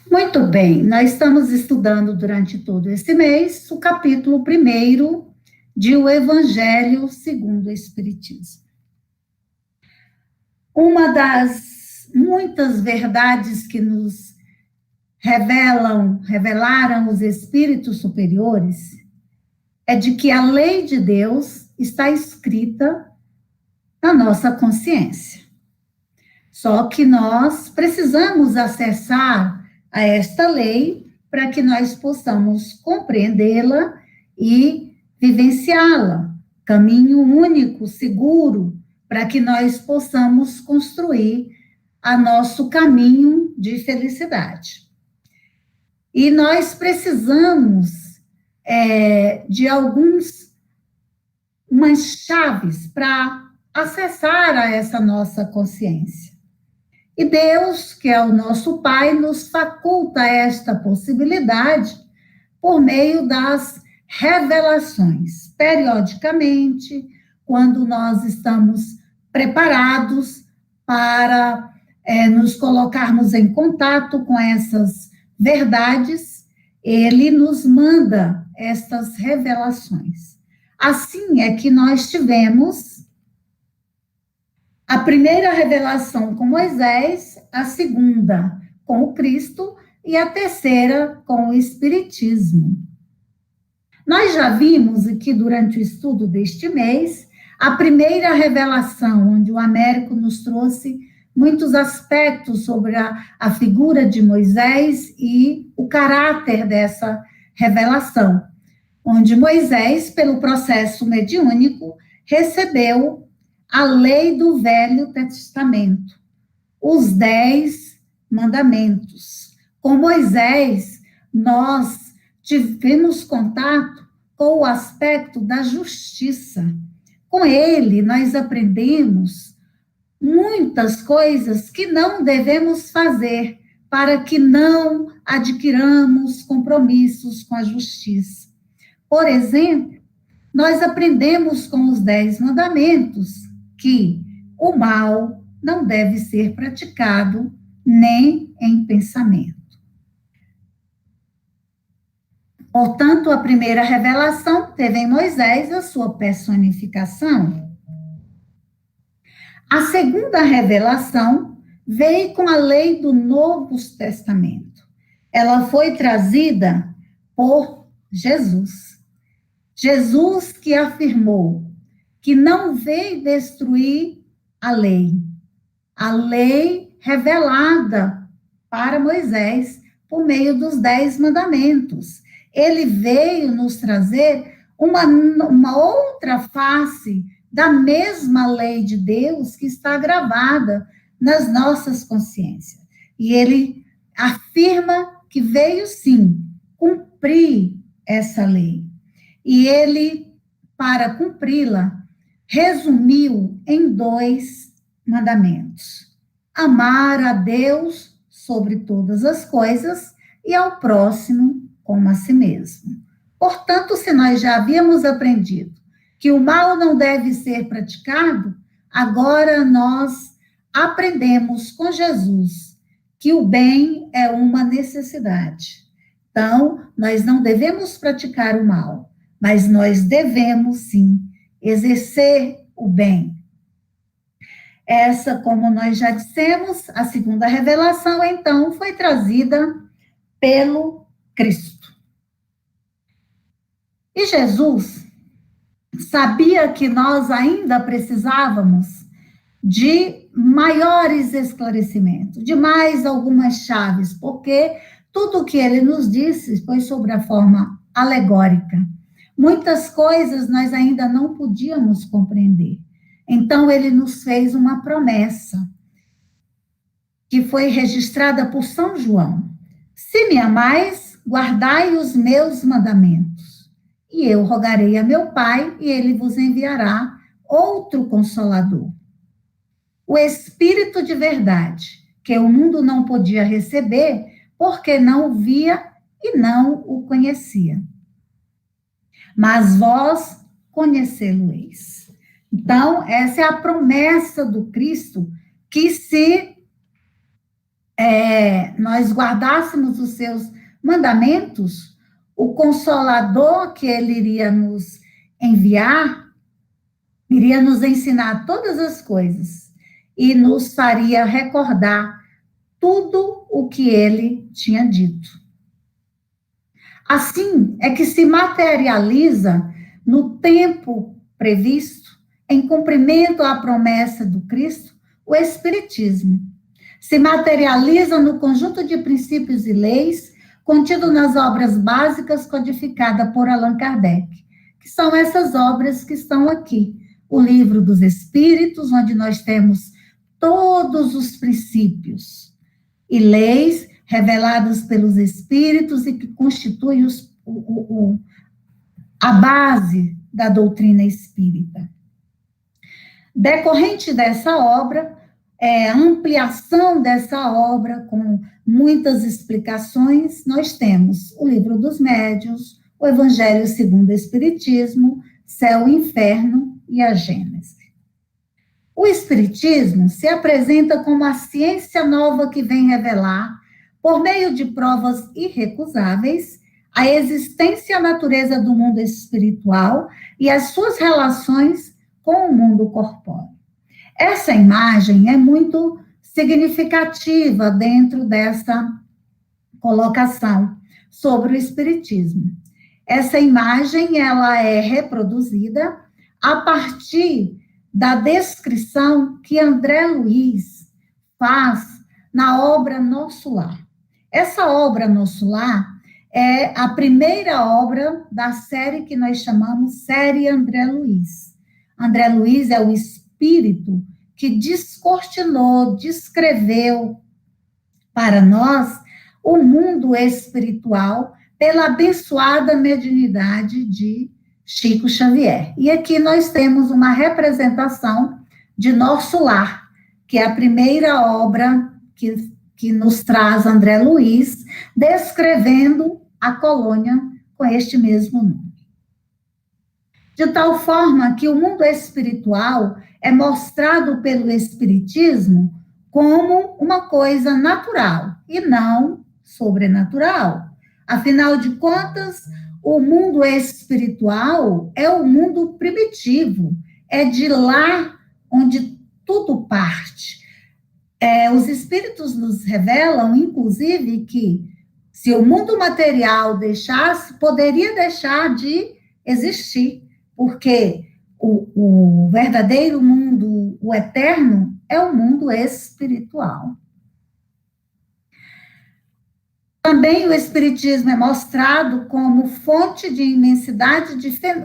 Muito bem, nós estamos estudando durante todo esse mês o capítulo 1º de O Evangelho segundo o Espiritismo. Uma das muitas verdades que nos revelaram os espíritos superiores é de que a lei de Deus está escrita na nossa consciência. Só que nós precisamos acessar a esta lei para que nós possamos compreendê-la e vivenciá-la. Caminho único, seguro, para que nós possamos construir a nosso caminho de felicidade. E nós precisamos de umas chaves para acessar a essa nossa consciência. E Deus, que é o nosso Pai, nos faculta esta possibilidade por meio das revelações. Periodicamente, quando nós estamos preparados para nos colocarmos em contato com essas verdades, Ele nos manda estas revelações. Assim é que nós tivemos a primeira revelação com Moisés, a segunda com o Cristo e a terceira com o Espiritismo. Nós já vimos aqui durante o estudo deste mês a primeira revelação, onde o Américo nos trouxe muitos aspectos sobre a figura de Moisés e o caráter dessa revelação, onde Moisés, pelo processo mediúnico, recebeu a lei do Velho Testamento, os 10 mandamentos. Com Moisés, nós tivemos contato com o aspecto da justiça. Com ele, nós aprendemos muitas coisas que não devemos fazer para que não adquiramos compromissos com a justiça. Por exemplo, nós aprendemos com os 10 mandamentos que o mal não deve ser praticado nem em pensamento. Portanto, a primeira revelação teve em Moisés a sua personificação. A segunda revelação veio com a lei do Novo Testamento. Ela foi trazida por Jesus. Jesus que afirmou que não veio destruir a lei revelada para Moisés por meio dos 10 mandamentos. Ele veio nos trazer uma outra face da mesma lei de Deus que está gravada nas nossas consciências. E ele afirma que veio, sim, cumprir essa lei. E ele, para cumpri-la, resumiu em 2 mandamentos: amar a Deus sobre todas as coisas e ao próximo como a si mesmo. Portanto, se nós já havíamos aprendido que o mal não deve ser praticado, agora nós aprendemos com Jesus que o bem é uma necessidade. Então, nós não devemos praticar o mal, mas nós devemos, sim, exercer o bem. Essa, como nós já dissemos, a segunda revelação, então, foi trazida pelo Cristo. E Jesus sabia que nós ainda precisávamos de maiores esclarecimentos, de mais algumas chaves, porque tudo o que ele nos disse foi sobre a forma alegórica. Muitas coisas nós ainda não podíamos compreender. Então, ele nos fez uma promessa, que foi registrada por São João: se me amais, guardai os meus mandamentos, e eu rogarei a meu Pai, e ele vos enviará outro Consolador, o Espírito de verdade, que o mundo não podia receber, porque não o via e não o conhecia. Mas vós conhecê-lo-eis. Então, essa é a promessa do Cristo que se, nós guardássemos os seus mandamentos, o Consolador que ele iria nos enviar, iria nos ensinar todas as coisas e nos faria recordar tudo o que ele tinha dito. Assim é que se materializa no tempo previsto, em cumprimento à promessa do Cristo, o Espiritismo. Se materializa no conjunto de princípios e leis contido nas obras básicas codificadas por Allan Kardec, que são essas obras que estão aqui. O Livro dos Espíritos, onde nós temos todos os princípios e leis reveladas pelos Espíritos e que constituem a base da doutrina espírita. Decorrente dessa obra, ampliação dessa obra, com muitas explicações, nós temos o Livro dos Médiuns, o Evangelho segundo o Espiritismo, Céu e Inferno e a Gênese. O Espiritismo se apresenta como a ciência nova que vem revelar, por meio de provas irrecusáveis, a existência e a natureza do mundo espiritual e as suas relações com o mundo corpóreo. Essa imagem é muito significativa dentro dessa colocação sobre o Espiritismo. Essa imagem, ela é reproduzida a partir da descrição que André Luiz faz na obra Nosso Lar. Essa obra Nosso Lar é a primeira obra da série que nós chamamos Série André Luiz. André Luiz é o espírito que descortinou, descreveu para nós o mundo espiritual pela abençoada mediunidade de Chico Xavier. E aqui nós temos uma representação de Nosso Lar, que é a primeira obra que nos traz André Luiz, descrevendo a colônia com este mesmo nome. De tal forma que o mundo espiritual é mostrado pelo Espiritismo como uma coisa natural e não sobrenatural. Afinal de contas, o mundo espiritual é o mundo primitivo, é de lá onde tudo parte. Os espíritos nos revelam, inclusive, que se o mundo material poderia deixar de existir, porque o verdadeiro mundo, o eterno, é o mundo espiritual. Também o Espiritismo é mostrado como fonte de imensidade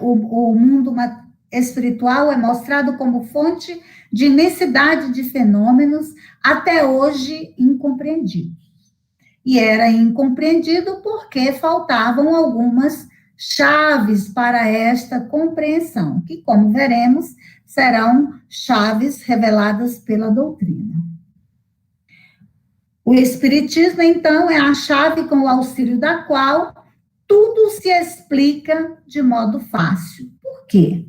o mundo espiritual é mostrado como fonte de imensidade de fenômenos até hoje incompreendidos. E era incompreendido porque faltavam algumas chaves para esta compreensão, que, como veremos, serão chaves reveladas pela doutrina. O Espiritismo, então, é a chave com o auxílio da qual tudo se explica de modo fácil. Por quê?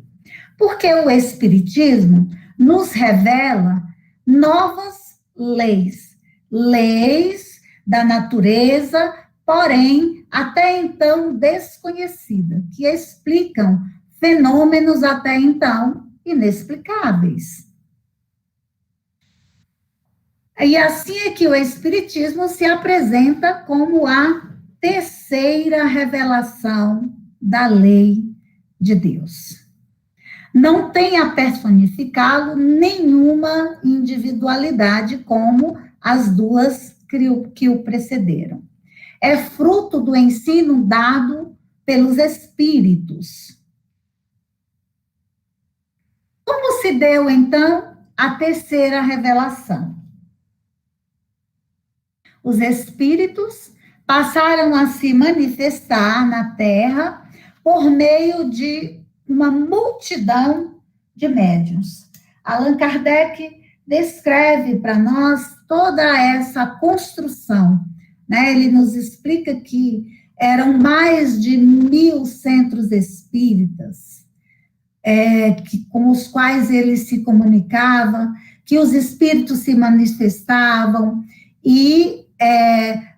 Porque o Espiritismo nos revela novas leis, leis da natureza, porém, até então desconhecidas, que explicam fenômenos até então inexplicáveis. E assim é que o Espiritismo se apresenta como a terceira revelação da lei de Deus. Não tem a personificá-lo nenhuma individualidade como as duas que o precederam. É fruto do ensino dado pelos Espíritos. Como se deu, então, a terceira revelação? Os Espíritos passaram a se manifestar na Terra por meio de uma multidão de médiuns. Allan Kardec descreve para nós toda essa construção, né? Ele nos explica que eram mais de 1000 centros espíritas, com os quais ele se comunicava, que os espíritos se manifestavam, e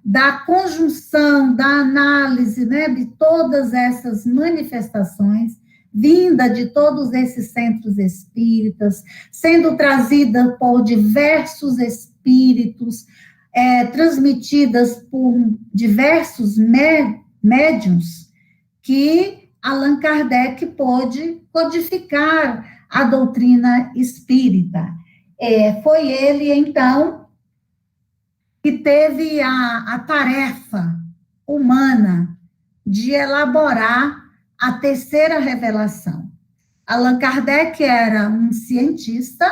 da conjunção, da análise, né, de todas essas manifestações, vinda de todos esses centros espíritas, sendo trazida por diversos espíritos, transmitidas por diversos médiuns, que Allan Kardec pôde codificar a doutrina espírita. Foi ele, então, que teve a tarefa humana de elaborar a terceira revelação. Allan Kardec era um cientista,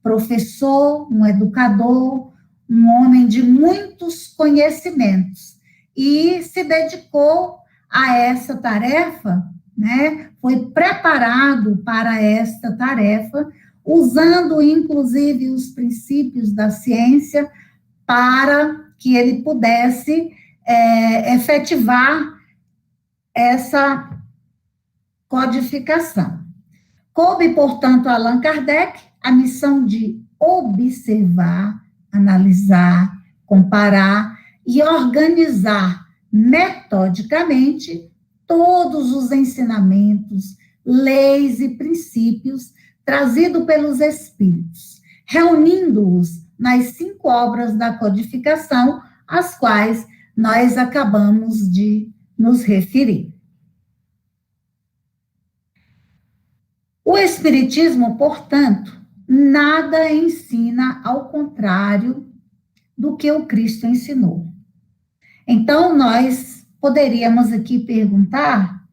professor, um educador, um homem de muitos conhecimentos, e se dedicou a essa tarefa, né? Foi preparado para esta tarefa, usando, inclusive, os princípios da ciência para que ele pudesse efetivar essa codificação. Coube, portanto, a Allan Kardec a missão de observar, analisar, comparar e organizar metodicamente todos os ensinamentos, leis e princípios trazidos pelos espíritos, reunindo-os nas 5 obras da codificação, às quais nós acabamos de nos referir. O Espiritismo, portanto, nada ensina ao contrário do que o Cristo ensinou. Então, nós poderíamos aqui perguntar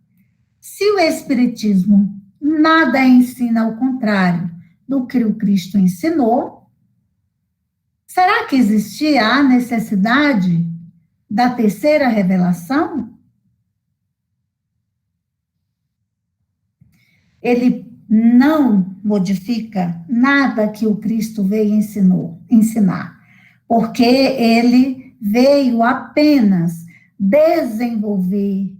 se o Espiritismo nada ensina ao contrário do que o Cristo ensinou, será que existia a necessidade da terceira revelação? Ele não modifica nada que o Cristo veio ensinar, porque ele veio apenas desenvolver,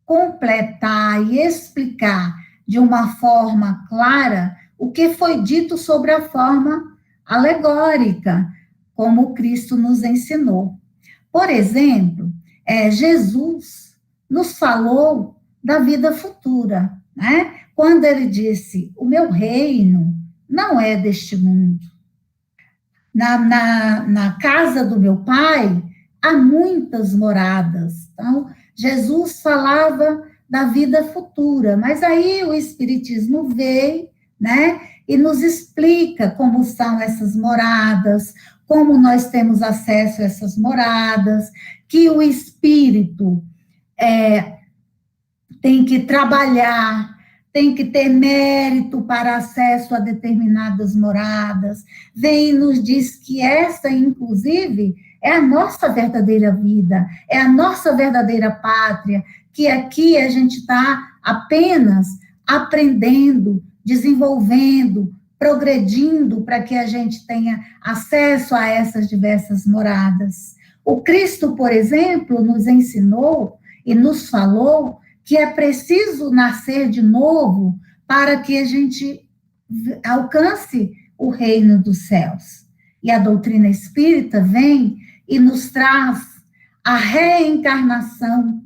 completar e explicar de uma forma clara o que foi dito sobre a forma alegórica, como Cristo nos ensinou. Por exemplo, Jesus nos falou da vida futura, né? Quando ele disse, o meu reino não é deste mundo. Na casa do meu pai há muitas moradas. Então, Jesus falava da vida futura, mas aí o Espiritismo veio, né, e nos explica como são essas moradas, como nós temos acesso a essas moradas, que o espírito tem que trabalhar, tem que ter mérito para acesso a determinadas moradas, vem e nos diz que essa, inclusive, é a nossa verdadeira vida, é a nossa verdadeira pátria, que aqui a gente está apenas aprendendo, desenvolvendo, progredindo para que a gente tenha acesso a essas diversas moradas. O Cristo, por exemplo, nos ensinou e nos falou que é preciso nascer de novo para que a gente alcance o reino dos céus. E a doutrina espírita vem e nos traz a reencarnação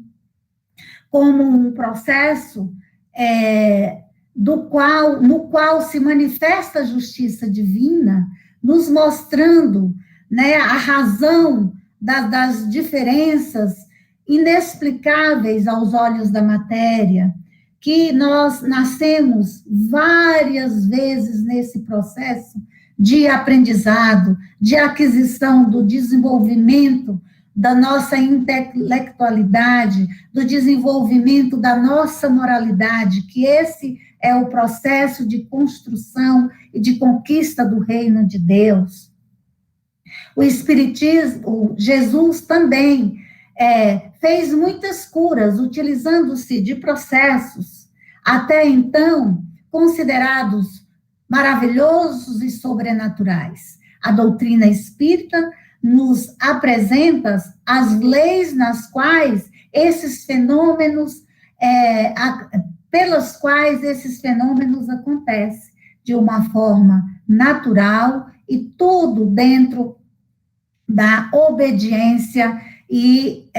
como um processo no qual se manifesta a justiça divina, nos mostrando, né, a razão das diferenças inexplicáveis aos olhos da matéria, que nós nascemos várias vezes nesse processo de aprendizado, de aquisição, do desenvolvimento da nossa intelectualidade, do desenvolvimento da nossa moralidade, que esse é o processo de construção e de conquista do reino de Deus. O Espiritismo, Jesus também fez muitas curas, utilizando-se de processos, até então, considerados maravilhosos e sobrenaturais. A doutrina espírita nos apresenta as leis nas quais esses fenômenos, pelas quais esses fenômenos acontecem, de uma forma natural e tudo dentro da obediência e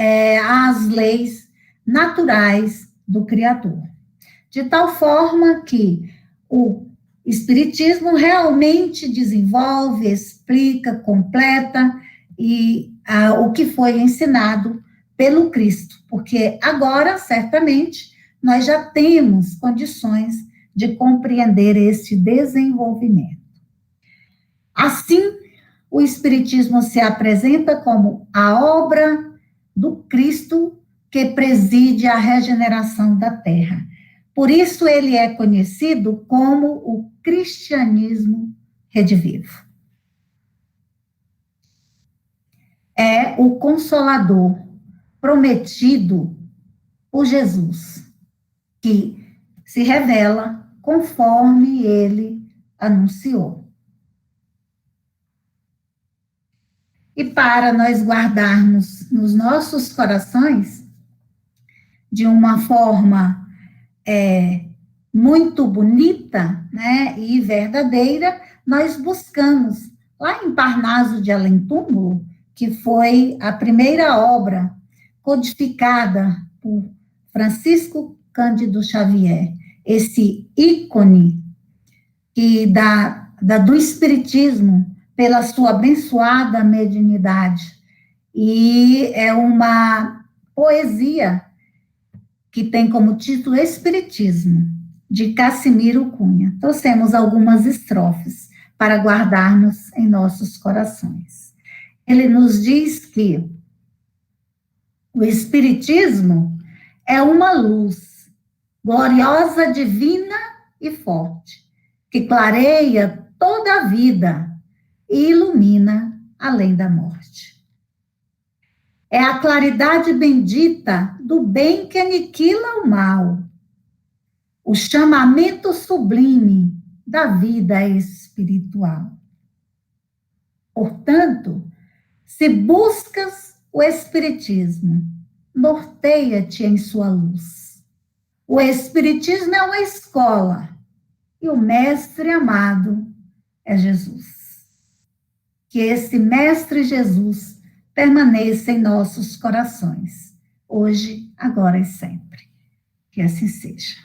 às leis naturais do Criador. De tal forma que o Espiritismo realmente desenvolve, explica, completa o que foi ensinado pelo Cristo, porque agora, certamente, nós já temos condições de compreender esse desenvolvimento. Assim, o Espiritismo se apresenta como a obra do Cristo que preside a regeneração da Terra. Por isso, ele é conhecido como o cristianismo redivivo. É o Consolador prometido por Jesus, que se revela conforme ele anunciou. E para nós guardarmos nos nossos corações, de uma forma muito bonita, né, e verdadeira, nós buscamos, lá em Parnaso de Além-Túmulo, que foi a primeira obra codificada por Francisco Cândido Xavier, esse ícone do Espiritismo, pela sua abençoada mediunidade. E é uma poesia que tem como título Espiritismo, de Cassimiro Cunha. Trouxemos algumas estrofes para guardarmos em nossos corações. Ele nos diz que o Espiritismo é uma luz gloriosa, divina e forte, que clareia toda a vida e ilumina além da morte. É a claridade bendita do bem que aniquila o mal, o chamamento sublime da vida espiritual. Portanto, se buscas o Espiritismo, norteia-te em sua luz. O Espiritismo é uma escola e o mestre amado é Jesus. Que esse mestre Jesus permaneça em nossos corações, hoje, agora e sempre. Que assim seja.